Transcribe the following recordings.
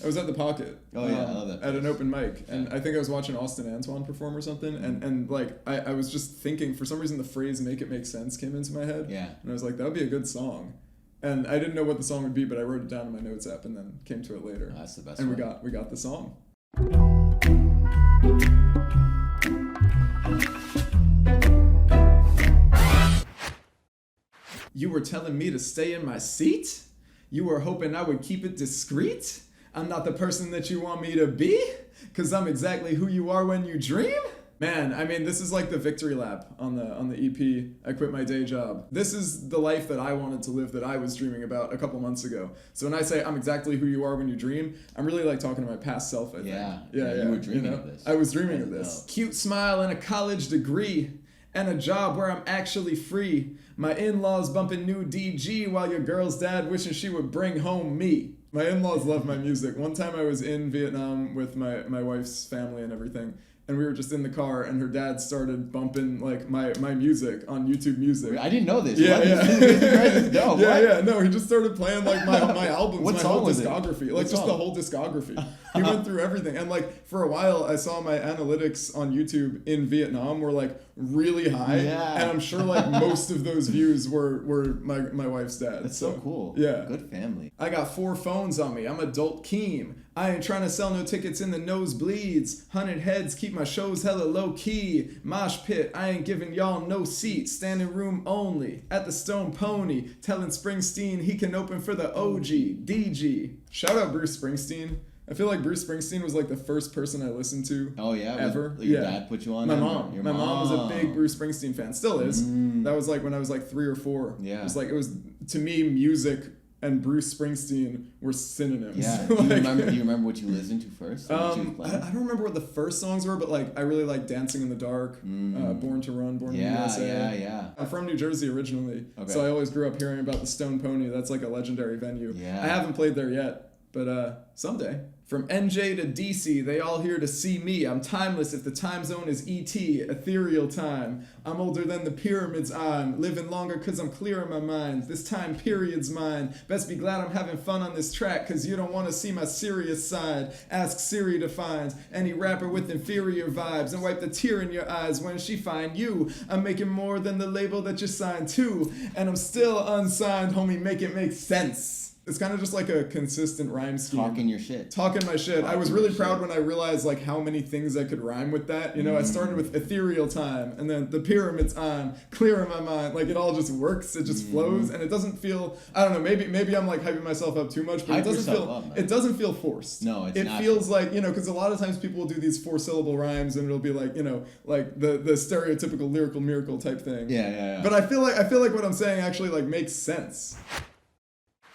I was at the Pocket. Oh yeah, I love that place. At an open mic, and I think I was watching Austin Antoine perform or something, and like I was just thinking, for some reason the phrase "make it make sense" came into my head. Yeah. And I was like, that would be a good song, and I didn't know what the song would be, but I wrote it down in my notes app and then came to it later. Oh, that's the best. And one. we got the song. You were telling me to stay in my seat? You were hoping I would keep it discreet? I'm not the person that you want me to be? 'Cause I'm exactly who you are when you dream? Man, I mean, this is like the victory lap on the EP, I Quit My Day Job. This is the life that I wanted to live, that I was dreaming about a couple months ago. So when I say I'm exactly who you are when you dream, I'm really like talking to my past self, I think. Yeah. You were dreaming of this. I was dreaming of this. Cute smile and a college degree, and a job where I'm actually free. My in-laws bumping new DG while your girl's dad wishing she would bring home me. My in-laws love my music. One time I was in Vietnam with my wife's family and everything, and we were just in the car, and her dad started bumping like my music on YouTube Music. I didn't know this. Yeah, yeah. No, he just started playing like my albums, What my song whole was discography, it? like What just song? the whole discography. He went through everything, and like for a while, I saw my analytics on YouTube in Vietnam were like really high, and I'm sure like most of those views were my wife's dad. That's so cool. Yeah, good family. I got 4 phones on me. I'm adult Keem. I ain't trying to sell no tickets in the nosebleeds. 100 heads keep my shows hella low key. Mosh pit, I ain't giving y'all no seats. Standing room only at the Stone Pony. Telling Springsteen he can open for the OG DG. Shout out Bruce Springsteen. I feel like Bruce Springsteen was like the first person I listened to. Oh yeah, ever. Your dad put you on. My him? mom. Your My mom was a big Bruce Springsteen fan. Still is. That was like when I was like 3 or 4. Yeah. It was to me, music and Bruce Springsteen were synonyms. Yeah. Like, Do you remember what you listened to first? I don't remember what the first songs were, but like I really like Dancing in the Dark, Born to Run, Born in the USA. Yeah. I'm from New Jersey originally, so I always grew up hearing about the Stone Pony. That's like a legendary venue. Yeah. I haven't played there yet, but someday. From NJ to DC, they all here to see me. I'm timeless if the time zone is ET, ethereal time. I'm older than the pyramids I'm living longer cause I'm clear in my mind. This time period's mine. Best be glad I'm having fun on this track cause you don't want to see my serious side. Ask Siri to find any rapper with inferior vibes and wipe the tear in your eyes when she find you. I'm making more than the label that you signed to, and I'm still unsigned, homie, make it make sense. It's kind of just like a consistent rhyme scheme. Talking your shit. Talking my shit. I was really proud when I realized like how many things I could rhyme with that. You know, I started with ethereal time, and then the pyramids on, clear in my mind. Like it all just works. It just flows, and it doesn't feel. I don't know. Maybe I'm like hyping myself up too much, but it doesn't feel forced. No, it's it natural. feels like, you know, because a lot of times people will do these 4-syllable rhymes, and it'll be like, you know, like the stereotypical lyrical miracle type thing. Yeah. But I feel like what I'm saying actually like makes sense.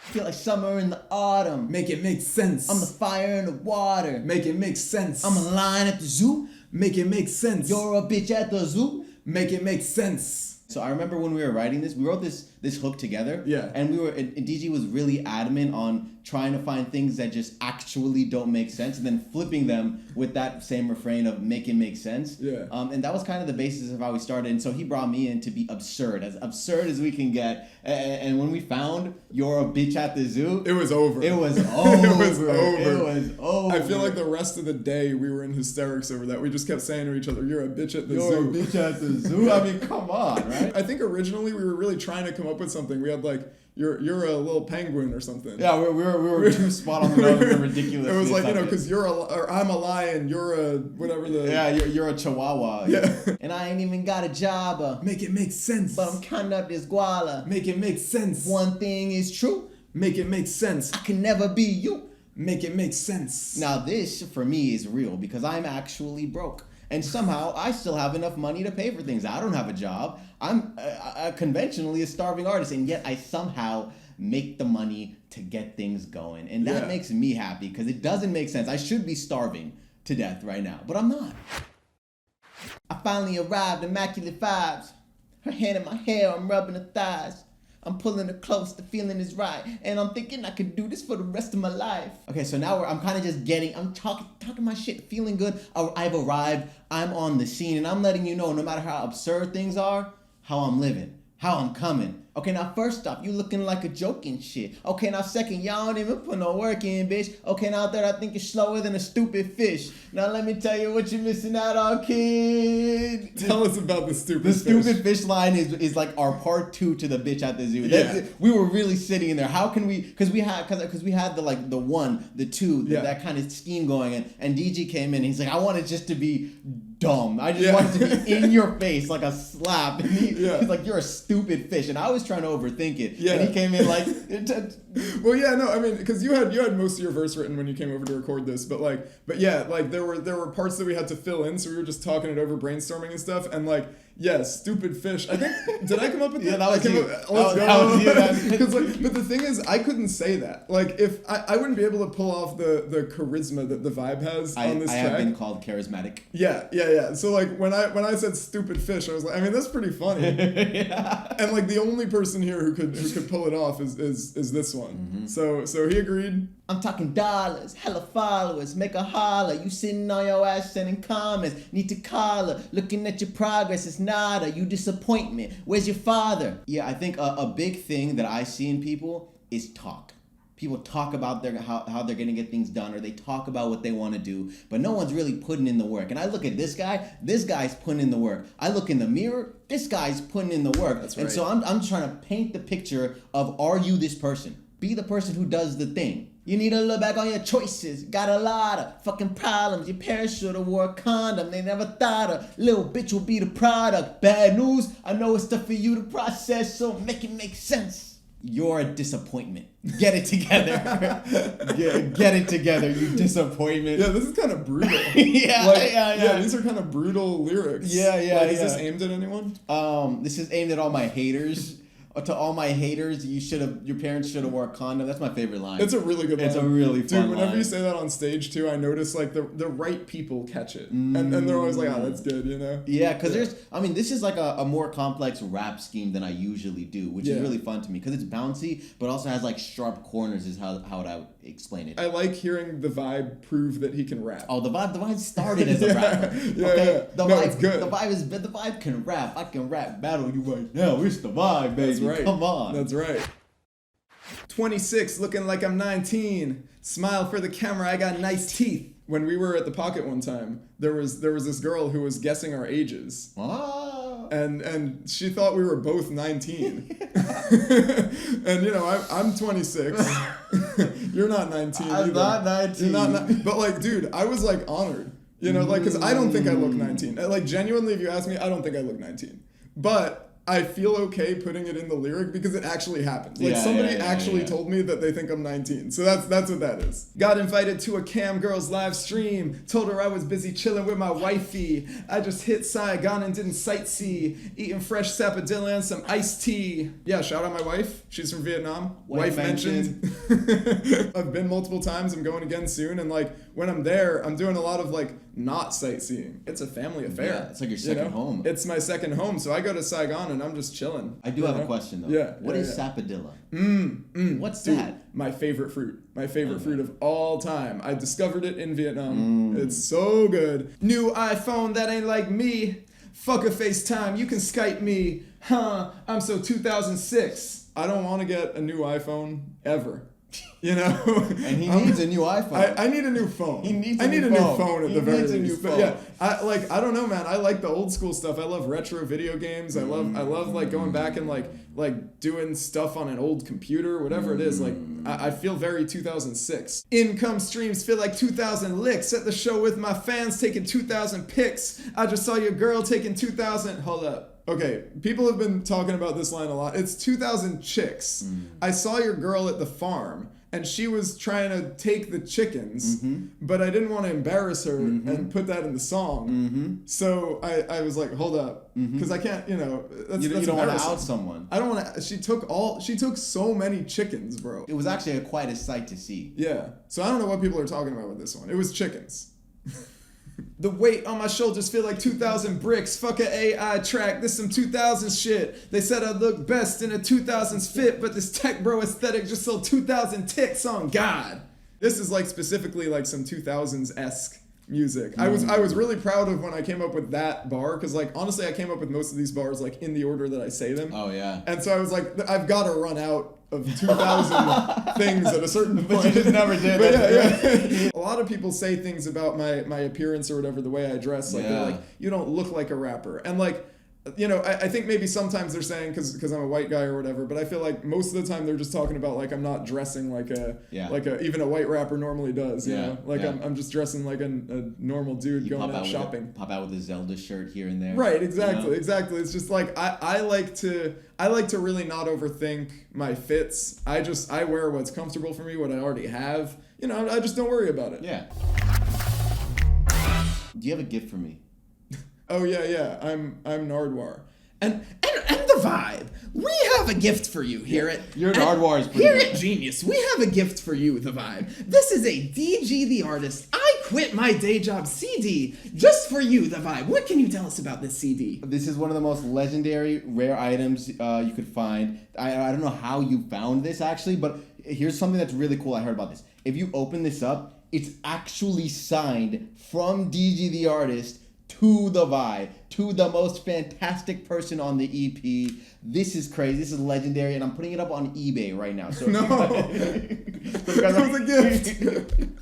Feel like summer in the autumn. Make it make sense. I'm the fire in the water. Make it make sense. I'm a lion at the zoo. Make it make sense. You're a bitch at the zoo. Make it make sense. So I remember when we were writing this, we wrote this hook together. Yeah. And DG was really adamant on trying to find things that just actually don't make sense and then flipping them with that same refrain of make it make sense. Yeah. And that was kind of the basis of how we started. And so he brought me in to be absurd as we can get. And when we found You're a Bitch at the Zoo, it was over. It was over. It was over. It was over. I feel like the rest of the day we were in hysterics over that. We just kept saying to each other, "You're a bitch at the zoo." You're a bitch at the zoo. I mean, come on, right? I think originally we were really trying to come up with something. We had like, you're a little penguin or something. Yeah, we were too spot on the nose with the ridiculous. It was like, you know, because I'm a lion, you're a whatever the. Yeah, you're a chihuahua. Yeah. And I ain't even got a job. Make it make sense. But I'm counting up this guala. Make it make sense. One thing is true. Make it make sense. I can never be you. Make it make sense. Now this, for me, is real because I'm actually broke. And somehow I still have enough money to pay for things. I don't have a job. I'm conventionally a starving artist, and yet I somehow make the money to get things going. And that makes me happy because it doesn't make sense. I should be starving to death right now, but I'm not. I finally arrived, immaculate vibes. Her hand in my hair, I'm rubbing her thighs. I'm pulling her close, the feeling is right. And I'm thinking I could do this for the rest of my life. Okay, so now I'm kind of just I'm talking my shit, feeling good. I've arrived, I'm on the scene, and I'm letting you know, no matter how absurd things are, how I'm living, how I'm coming. Okay, now first off, you looking like a joke and shit. Okay, now second, y'all don't even put no work in, bitch. Okay, now third, I think you're slower than a stupid fish. Now let me tell you what you're missing out on, kid. Tell us about the stupid The fish. stupid fish line is like our part 2 to the bitch at the zoo. Yeah. We were really sitting in there. How can we? Because we had the 1, the 2, that kind of scheme going, and DG came in. And he's like, I want it just to be dumb. I just want it to be in your face like a slap. And he's like, you're a stupid fish. And I was trying to overthink it. Yeah. And he came in like. Well, yeah, no, I mean, because you had most of your verse written when you came over to record this, but there were parts that we had to fill in, so we were just talking it over, brainstorming and stuff, and like. Yeah, stupid fish. I think, did I come up with that? Yeah, that was you. Let's go. But the thing is, I couldn't say that. Like, if I wouldn't be able to pull off the charisma that the vibe has on this track. I have been called charismatic. Yeah. So like when I said stupid fish, I was like, I mean, that's pretty funny. Yeah. And like the only person here who could pull it off is this one. Mm-hmm. So he agreed. I'm talking dollars, hella followers, make a holler. You sitting on your ass sending comments, need to call her. Looking at your progress, it's nada. You disappointment. Where's your father? Yeah, I think a big thing that I see in people is talk. People talk about how they're gonna get things done, or they talk about what they want to do, but no one's really putting in the work. And I look at this guy's putting in the work. I look in the mirror, this guy's putting in the work. That's right. And so I'm trying to paint the picture of, are you this person? Be the person who does the thing. You need to look back on your choices. Got a lot of fucking problems. Your parents should have wore a condom. They never thought a little bitch will be the product. Bad news. I know it's tough for you to process, so make it make sense. You're a disappointment. Get it together. Get it together, you disappointment. Yeah, this is kind of brutal. Yeah. These are kind of brutal lyrics. Yeah. Is this aimed at anyone? This is aimed at all my haters. To all my haters, your parents should have wore a condom. That's my favorite line. It's a really good line. It's a really fun line. Dude, whenever you say that on stage too, I notice like the right people catch it. And they're always like, oh, that's good, you know? Yeah, because this is like a more complex rap scheme than I usually do, which is really fun to me because it's bouncy, but also has like sharp corners is how would I explain it. I like hearing the vibe prove that he can rap. Oh, the vibe started as a rapper. It's good. The vibe can rap. I can rap battle you right now. It's the vibe, baby. That's right. Come on. That's right. 26, looking like I'm 19. Smile for the camera, I got nice teeth. When we were at the Pocket one time, there was this girl who was guessing our ages. Oh. And she thought we were both 19. And you know, I'm 26. You're not 19 either. I'm not 19. You're not, but like, dude, I was like honored. You know, like, because I don't think I look 19. Like, genuinely, if you ask me, I don't think I look 19. But I feel okay putting it in the lyric because it actually happened. Like somebody actually told me that they think I'm 19. So that's what that is. Got invited to a cam girl's live stream. Told her I was busy chilling with my wifey. I just hit Saigon and didn't sightsee. Eating fresh sapodilla and some iced tea. Yeah, shout out my wife. She's from Vietnam. Wife mentioned. I've been multiple times. I'm going again soon. And like when I'm there, I'm doing a lot of like not sightseeing. It's a family affair. Yeah, it's like your second home. It's my second home. So I go to Saigon and I'm just chilling. I do have a question though. Yeah. What is sapodilla? What's Dude, that? My favorite fruit. My favorite fruit of all time. I discovered it in Vietnam. It's so good. New iPhone that ain't like me. Fuck a FaceTime. You can Skype me. Huh. I'm so 2006. I don't want to get a new iPhone ever. You know, and he needs a new iPhone. I need a new phone. He needs I need a new phone at the very least. He needs a new phone. Yeah, I don't know, man. I like the old school stuff. I love retro video games. I love like going back and like doing stuff on an old computer, whatever it is. Like I feel very 2006. Income streams feel like 2,000 licks. At the show with my fans, taking 2,000 pics. I just saw your girl taking 2,000. Hold up. Okay, people have been talking about this line a lot. It's 2,000 chicks. I saw your girl at the farm, and she was trying to take the chickens, but I didn't want to embarrass her and put that in the song. So I was like, hold up, because I can't, you know, that's you don't want to embarrassing. out someone. I don't want to. She took so many chickens, bro. It was actually quite a sight to see. Yeah. So I don't know what people are talking about with this one. It was chickens. The weight on my shoulders feel like 2,000 bricks. Fuck a AI track, this some 2000s shit. They said I'd look best in a 2000s fit, but this tech bro aesthetic just sold 2,000 ticks on God. This is like specifically like some 2000s-esque music. I was really proud of when I came up with that bar, because like honestly I came up with most of these bars like in the order that I say them. Oh yeah. And so I was like, I've got to run out of 2,000 things at a certain point. But you just never did. But yeah. A lot of people say things about my appearance or whatever, the way I dress. Like, they're like, you don't look like a rapper. And like, you know, I think maybe sometimes they're saying because I'm a white guy or whatever, but I feel like most of the time they're just talking about like I'm not dressing like even a white rapper normally does. You know, like I'm just dressing like a normal dude going out shopping. Pop out with a Zelda shirt here and there. Right, exactly. It's just like I like to really not overthink my fits. I wear what's comfortable for me, what I already have. You know, I just don't worry about it. Yeah. Do you have a gift for me? Oh yeah. I'm Nardwuar. And the vibe. We have a gift for you here at Nardwuar is pretty here good. at Genius. We have a gift for you, the vibe. This is a DG the Artist. I quit my day job CD just for you, the vibe. What can you tell us about this CD? This is one of the most legendary, rare items you could find. I don't know how you found this actually, but here's something that's really cool. I heard about this. If you open this up, it's actually signed from DG the Artist to the vibe, to the most fantastic person on the EP. This is crazy. This is legendary, and I'm putting it up on eBay right now. So No, that was a gift.